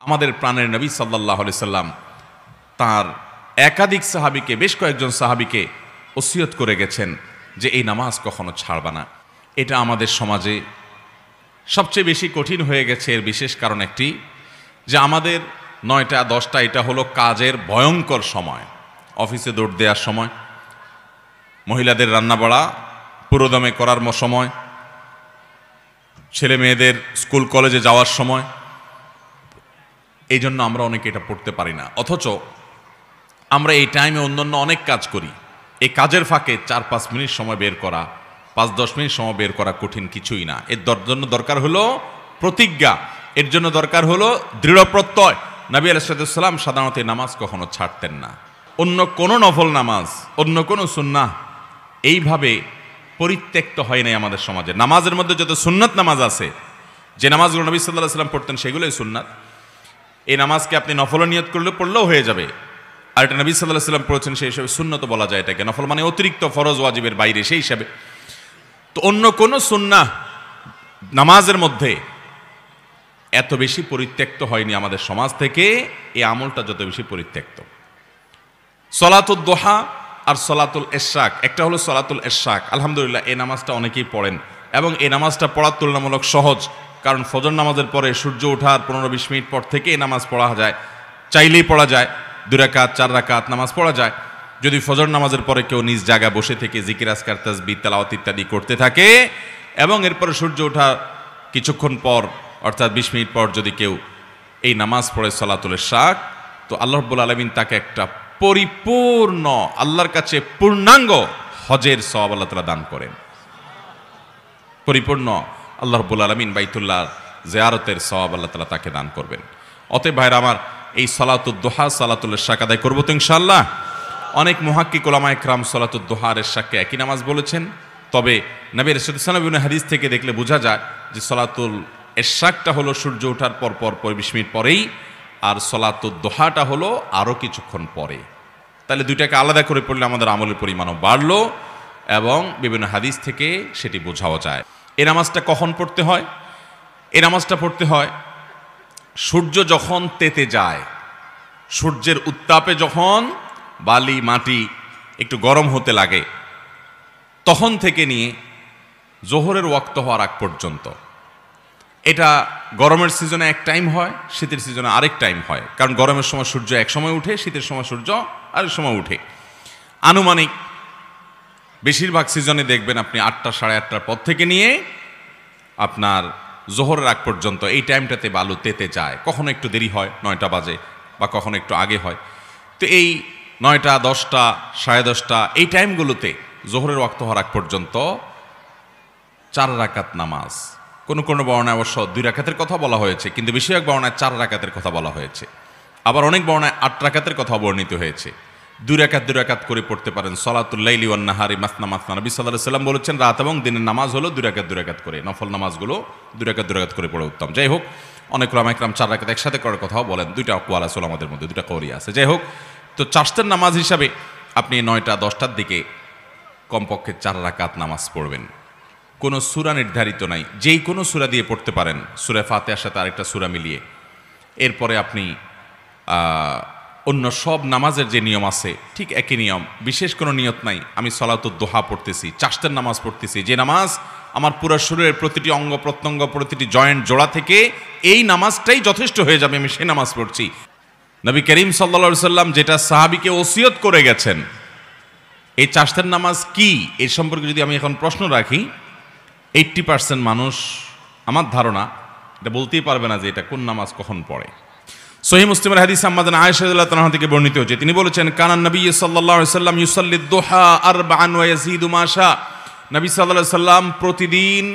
আমাদের প্রাণের নবী সাল্লাল্লাহু আলাইহি সাল্লাম তার একাধিক সাহাবীকে, বেশ কয়েকজন সাহাবীকে ওসিয়ত করে গেছেন যে এই নামাজ কখনো ছাড়বা না। এটা আমাদের সমাজে সবচেয়ে বেশি কঠিন হয়ে গেছে। এর বিশেষ কারণ একটি, যে আমাদের 9টা 10টা এটা হলো কাজের ভয়ঙ্কর সময়, অফিসে দৌড় দেওয়ার সময়, মহিলাদের রান্নাবাড়া পুরোদমে করার সময়, ছেলে মেয়েদের স্কুল কলেজে যাওয়ার সময়। এই জন্য আমরা অনেকে এটা পড়তে পারি না, অথচ আমরা এই টাইমে অন্যান্য অনেক কাজ করি। এই কাজের ফাঁকে 4-5 মিনিট সময় বের করা, 5-10 মিনিট সময় বের করা কঠিন কিছুই না। এর জন্য দরকার হলো প্রতিজ্ঞা, এর জন্য দরকার হলো দৃঢ় প্রত্যয়। নবী আলাইহিস সালাম সাধারণত এই নামাজ কখনো ছাড়তেন না। অন্য কোনো নফল নামাজ, অন্য কোনো সুন্নাহ এইভাবে পরিত্যক্ত হয় নাই আমাদের সমাজে। নামাজের মধ্যে যত সুন্নাত নামাজ আছে, যে নামাজগুলো নবী সাল্লাল্লাহু আলাইহি ওয়াসাল্লাম পড়তেন সেগুলোই সুন্নাত। এই নামাজকে আপনি নফল নিয়ত করলে পড়লেও হয়ে যাবে। আর এটা নবী সাল্লাল্লাহু আলাইহি ওয়াসাল্লাম পড়েছেন, সেই হিসাবে সুন্নত বলা যায় এটাকে। নফল মানে অতিরিক্ত ফরজ ওয়াজিবের বাইরে, সেই হিসাবে। তো অন্য কোনো সুন্নাহ নামাজের মধ্যে এত বেশি পরিত্যক্ত হয়নি আমাদের সমাজ থেকে। এই আমলটা যত বেশি পরিত্যক্ত। সলাতুল দোহা আর সলাতুল ইশরাক, একটা হলো সলাতুল ইশরাক। আলহামদুলিল্লাহ এই নামাজটা অনেকেই পড়েন এবং এই নামাজটা পড়ার তুলনামূলক সহজ, কারণ ফজর নামাজের পরে সূর্য ওঠার 15-20 মিনিট পর থেকে এই নামাজ পড়া যায়, চাইলেই পড়া যায়। 2 রাকাত 4 রাকাত নামাজ পড়া যায় যদি ফজর নামাজের পরে কেউ নিজ জায়গায় বসে থেকে জিকির আজকার তাসবিহ তেলাওয়াত ইত্যাদি করতে থাকে, এবং এরপরে সূর্য ওঠা কিছুক্ষণ পর অর্থাৎ 20 মিনিট পর যদি কেউ এই নামাজ পড়ে সলাতুল ইশরাক, তো আল্লাহ রাব্বুল আলামিন তাকে একটা পরিপূর্ণ, আল্লাহর কাছে পূর্ণাঙ্গ হজের সওয়াব আল্লাহ তাআলা দান করেন। পরিপূর্ণ আল্লাহ রাব্বুল আলামিন বাইতুল্লাহ জিয়ারতের সওয়াব আল্লাহ তাআলা তাকে দান করবেন। অতএব ভাইরা আমার, এই সলাতুদ দোহা সলাতুল ইশরাক আদায় করবো তো ইনশাআল্লাহ। অনেক মুহাক্কিক উলামায়ে কেরাম সলাতুদ দোহা আর ইশরাককে একই নামাজ বলেছেন, তবে নবী রাসূলুল্লাহ সাল্লাল্লাহু আলাইহি ওয়াসাল্লাম হাদিস থেকে দেখলে বোঝা যায় যে সলাতুল ইশরাকটা হলো সূর্য ওঠার পর 20 মিনিট পরেই, আর সলাতুদ দোহাটা হলো আরও কিছুক্ষণ পরে। তাহলে দুইটাকে আলাদা করে পড়লে আমাদের আমলের পরিমাণও বাড়লো এবং বিভিন্ন হাদিস থেকে সেটি বোঝাও যায়। এই নামাজটা কখন পড়তে হয়? এই নামাজটা পড়তে হয় সূর্য যখন তেতে যায়, সূর্যের উত্তাপে যখন বালি মাটি একটু গরম হতে লাগে, তখন থেকে নিয়ে জোহরের ওয়াক্ত হওয়ার আগ পর্যন্ত। এটা গরমের সিজনে এক টাইম হয়, শীতের সিজনে আরেক টাইম হয়, কারণ গরমের সময় সূর্য এক সময় উঠে, শীতের সময় সূর্য আরেক সময় উঠে। আনুমানিক বেশিরভাগ সিজনে দেখবেন আপনি 8টা 8:30টার পর থেকে নিয়ে আপনার জোহরের আগ পর্যন্ত এই টাইমটাতে বালু তেতে যায়। কখনো একটু দেরি হয়, 9টা বাজে, বা কখনো একটু আগে হয়। তো এই 9টা 10টা 10:30 এই টাইমগুলোতে জোহরের ওয়াক্ত হওয়ার আগ পর্যন্ত 4 রাকাত নামাজ, কোনো কোনো বর্ণায় অবশ্য 2 রাকাতের কথা বলা হয়েছে, কিন্তু বেশিরভাগ বর্ণায় 4 রাকাতের কথা বলা হয়েছে। আবার অনেক বর্ণায় 8 রাকাতের কথা বর্ণিত হয়েছে। 2 রাকাত করে পড়তে পারেন। সলাতুল লাইলি ওয়ান নাহারি মাসনা মাসনা, নবী সাল্লাল্লাহু আলাইহি ওয়াসাল্লাম বলেছেন রাত এবং দিনের নামাজ হলো 2 রাকাত করে, নফল নামাজগুলো 2 রাকাত করে পড়ে উত্তম। যাই হোক, অনেক উলামায়ে কেরাম 4 রাকাত একসাথে করার কথাও বলেন। 2টা আকওয়াল আছে আমাদের মধ্যে, 2টা কওলি আছে। যাই হোক, তো চারটের নামাজ হিসাবে আপনি 9টা 10টার দিকে কমপক্ষে 4 রাকাত নামাজ পড়বেন। কোনো সূরা নির্ধারিত নাই, যেই কোনো সূরা দিয়ে পড়তে পারেন, সূরা ফাতিহার সাথে আরেকটা সূরা মিলিয়ে। এরপরে আপনি অন্য সব নামাজের যে নিয়ম আছে ঠিক একই নিয়ম, বিশেষ কোনো নিয়ত নাই। আমি সলাতুদ দোহা পড়তেছি, চারটের নামাজ পড়তেছি, যে নামাজ আমার পুরো শরীরের প্রতিটি অঙ্গ প্রত্যঙ্গ, প্রতিটি জয়েন্ট জোড়া থেকে এই নামাজটাই যথেষ্ট হয়ে যাবে, আমি সেই নামাজ পড়ছি। নবী করিম সাল্লাল্লাহু আলাইহি ওয়াসাল্লাম যেটা সাহাবীকে ওসিয়ত করে গেছেন, এই চারটের নামাজ কি, এই সম্পর্কে যদি আমি এখন প্রশ্ন রাখি, 80% মানুষ আমার ধারণা এটা বলতেই পারবে না যে এটা কোন নামাজ কখন পড়ে। সহিহ মুসলিমের হাদিস আম্মা আয়েশা রাদিয়াল্লাহু তাআলা থেকে বর্ণিত হয়েছে, তিনি বলেছেন কানান নবী সাল্লাল্লাহু আলাইহি ওয়াসাল্লাম ইউসাল্লি দুহা 4 ওয়া ইয়াজিদু মা শা। নবী সাল্লাল্লাহু আলাইহি ওয়াসাল্লাম প্রতিদিন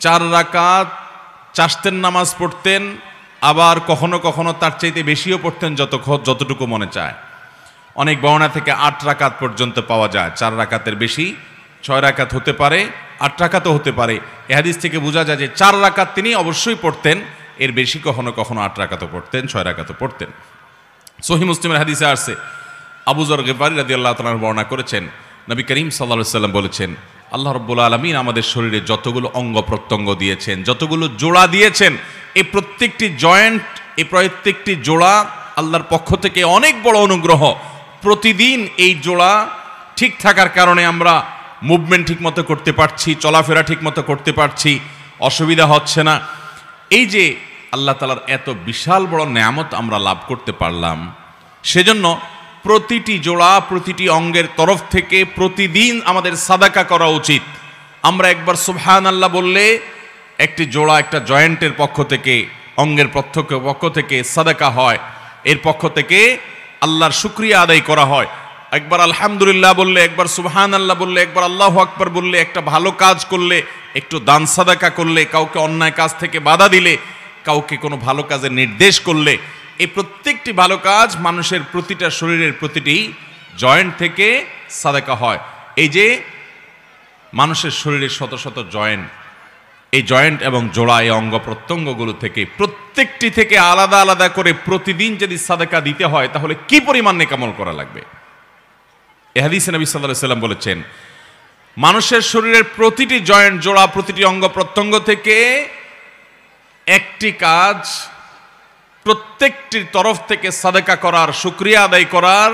4 রাকাত চারটের নামাজ পড়তেন, আবার কখনো কখনো তার চাইতে বেশিও পড়তেন যতটুকু মনে চায়। অনেক বর্ণনা থেকে 8 রাকাত পর্যন্ত পাওয়া যায়। 4 রাকাতের বেশি 6 রাকাত হতে পারে, 8 রাকাতও হতে পারে। এই হাদিস থেকে বোঝা যায় যে 4 রাকাত তিনি অবশ্যই পড়তেন, এর বেশি কখনো কখনো 8 রাকাতও পড়তেন, 6 রাকাতও পড়তেন। সহিহ মুসলিমের হাদিসে আসছে, আবু যর গিফারি রাদিয়াল্লাহু তাআলা বর্ণনা করেছেন, নবী করিম সাল্লাল্লাহু আলাইহি ওয়াসাল্লাম বলেছেন, আল্লাহ রাব্বুল আলামিন আমাদের শরীরে যতগুলো অঙ্গ প্রত্যঙ্গ দিয়েছেন, যতগুলো জোড়া দিয়েছেন, এই প্রত্যেকটি জয়েন্ট এই প্রত্যেকটি জোড়া আল্লাহর পক্ষ থেকে অনেক বড় অনুগ্রহ। প্রতিদিন এই জোড়া ঠিক থাকার কারণে আমরা মুভমেন্ট ঠিকমতো করতে পারছি, চলাফেরা ঠিকমতো করতে পারছি, অসুবিধা হচ্ছে না। এই যে আল্লাহ তাআলার এত বিশাল বড় নেয়ামত আমরা লাভ করতে পারলাম, সেজন্য প্রতিটি জোড়া, প্রতিটি অঙ্গের তরফ থেকে প্রতিদিন আমাদের সাদাকা করা উচিত। আমরা একবার সুবহানাল্লাহ বললে একটি জোড়া, একটা জয়েন্টের পক্ষ থেকে, অঙ্গের পক্ষ থেকে সাদাকা হয়, এর পক্ষ থেকে আল্লাহর শুকরিয়া আদায় করা হয়। একবার আলহামদুলিল্লাহ বললে, একবার সুবহানাল্লাহ বললে, একবার আল্লাহু আকবার বললে, একটা ভালো কাজ করলে, একটু দান সাদাকা করলে, কাউকে অন্যায় কাজ থেকে বাধা দিলে, কাউকে কোনো ভালো কাজের নির্দেশ করলে, এই প্রত্যেকটি ভালো কাজ মানুষের প্রতিটা শরীরের প্রতিটি জয়েন্ট থেকে সাদাকা হয়। এই যে মানুষের শরীরের শত শত জয়েন্ট, এই জয়েন্ট এবং জোড়া, এই অঙ্গ প্রত্যঙ্গগুলো থেকে প্রত্যেকটি থেকে আলাদা আলাদা করে প্রতিদিন যদি সাদাকা দিতে হয়, তাহলে কি পরিমাণ নেকামল করা লাগবে। এই হাদিসে নবী সাল্লাল্লাহু আলাইহি ওয়াসাল্লাম বলেছেন, মানুষের শরীরের প্রতিটি জয়েন্ট, জোড়া, প্রতিটি অঙ্গ প্রত্যঙ্গ থেকে একটি কাজ প্রত্যেকটির তরফ থেকে সাদাকা করার, শুকরিয়া আদায় করার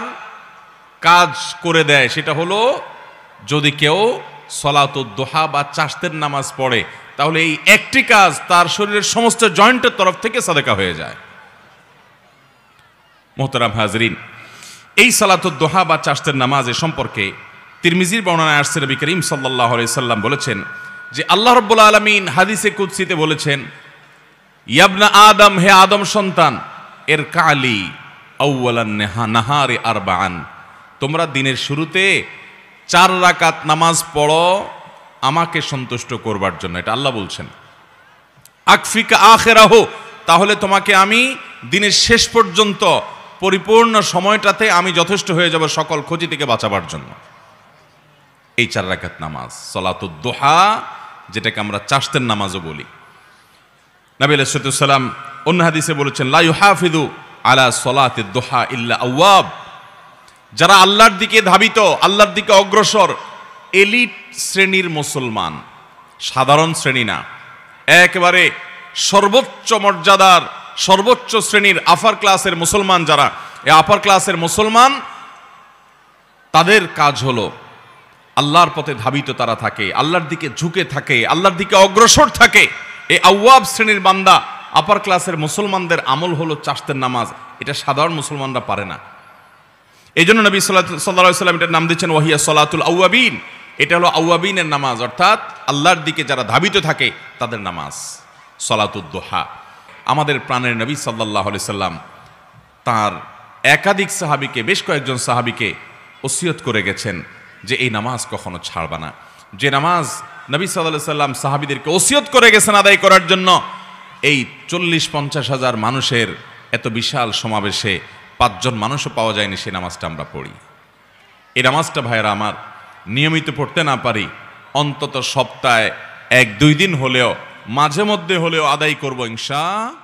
কাজ করে দেয়। সেটা হলো যদি কেউ সলাতুদ দুহা বা চাশতের নামাজ পড়ে, তাহলে এই একটি কাজ তার শরীরের সমস্ত জয়েন্টের তরফ থেকে সাদাকা হয়ে যায়। মোহতারাম হাজরিন, এই সালাতুদ দুহা বা চাশতের নামাজ এ সম্পর্কে তিরমিজির বর্ণনায় আসছে, নবী করিম সাল্লাল্লাহু আলাইহি সাল্লাম বলেছেন যে আল্লাহ রাব্বুল আলামিন হাদিসে কুদসিতে বলেছেন, ইয়াবনা আদম, হে আদম সন্তান, এর কালি আউয়ালান নাহারি আরবাআন, তোমরা দিনের শুরুতে 4 রাকাত নামাজ পড়ো আমাকে সন্তুষ্ট করবার জন্য। এটা আল্লাহ বলছেন। আকফিকা আখিরাহু, তাহলে তোমাকে আমি দিনের শেষ পর্যন্ত পরিপূর্ণ সময়টাতে আমি যথেষ্ট হয়ে যাব সকল ক্ষতি থেকে বাঁচাবার জন্য। এই 4 রাকাত নামাজ সালাতুদ দুহা, যেটাকে আমরা চাশতের নামাজও বলি। নবী আলাইহিস সালাম অন্য হাদিসে বলেছেন, লা ইউহাফিযু আলা সালাতিদ দুহা ইল্লা আওয়াব, যারা আল্লাহর দিকে ধাবিত, আল্লাহর দিকে অগ্রসর, এলিট শ্রেণীর মুসলমান, সাধারণ শ্রেণী না, একেবারে সর্বোচ্চ মর্যাদার, সর্বোচ্চ শ্রেণীর আপার ক্লাসের মুসলমান যারা, এই আপার ক্লাসের মুসলমান, তাদের কাজ হলো আল্লাহর পথে ধাবিত তারা থাকে, আল্লাহর দিকে ঝুঁকে থাকে, আল্লাহর দিকে অগ্রসর থাকে। এই আওয়াব শ্রেণীর বান্দা, আপার ক্লাসের মুসলমানদের আমল হলো চাশতের নামাজ। এটা সাধারণ মুসলমানরা পারে না। এই জন্য নবী সাল্লাল্লাহু আলাইহি ওয়াসাল্লাম এটার নাম দিচ্ছেন ওয়াহিয়া সলাতুল আওয়াবিন। এটা হলো আওয়াবিনের নামাজ, অর্থাৎ আল্লাহর দিকে যারা ধাবিত থাকে তাদের নামাজ সলাতুদ দুহা। আমাদের প্রাণের নবী সাল্লাল্লাহু আলাইহি সাল্লাম তার একাধিক সাহাবীকে, বেশ কয়েকজন সাহাবীকে ওসিয়ত করে গেছেন যে এই নামাজ কখনো ছাড়বা না। যে নামাজ নবী সাল্লাল্লাহু আলাইহি সাল্লাম সাহাবীদেরকে ওসিয়ত করে গেছেন আদায় করার জন্য, এই 40-50 হাজার মানুষের এত বিশাল সমাবেশে 5 জন মানুষও পাওয়া যায়নি সেই নামাজটা আমরা পড়ি। এই নামাজটা ভাইয়েরা আমার নিয়মিত পড়তে না পারি, অন্তত সপ্তাহে 1-2 দিন হলেও, মাঝে মধ্যে হলেও আদায় করব ইনশাআল্লাহ।